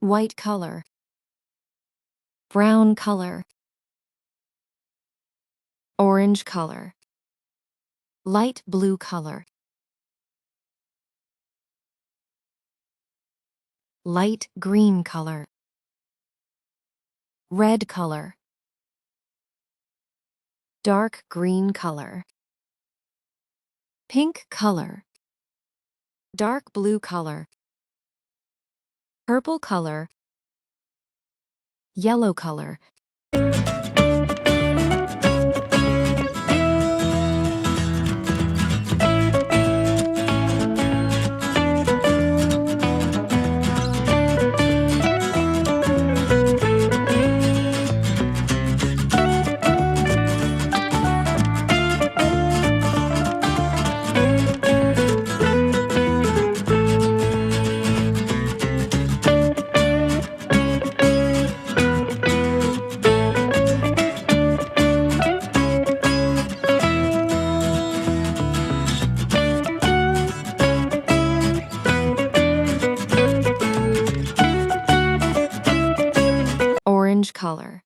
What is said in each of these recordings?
white color, brown color, orange color, light blue color, light green color, red color, dark green color, pink color, dark blue color, purple color, yellow color. Orange color,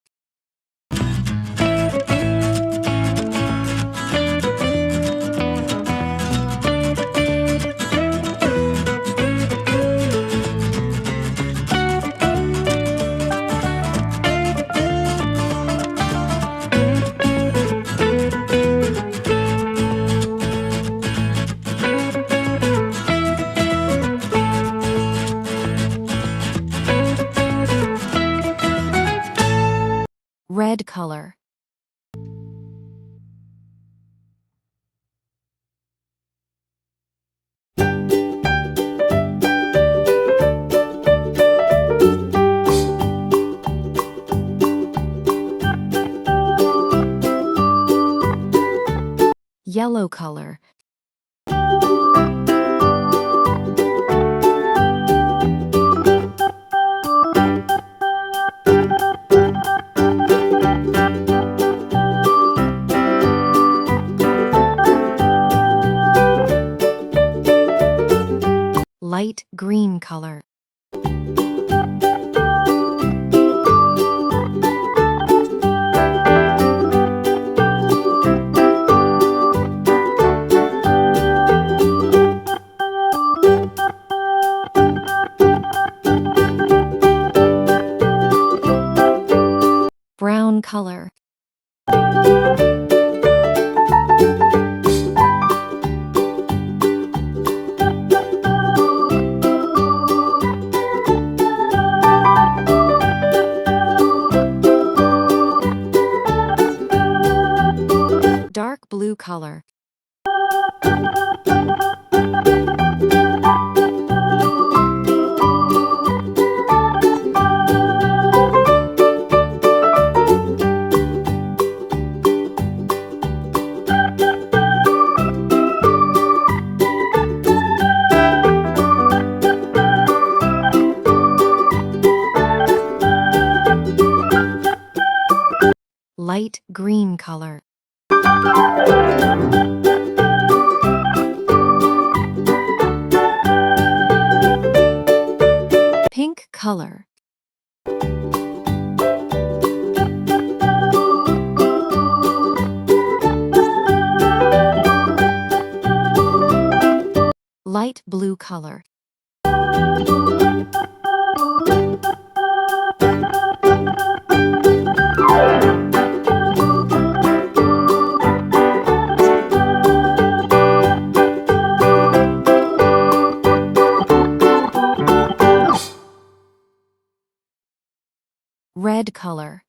red color, yellow color, light green color, brown color, dark blue color, light green color, pink color, light blue color, red color.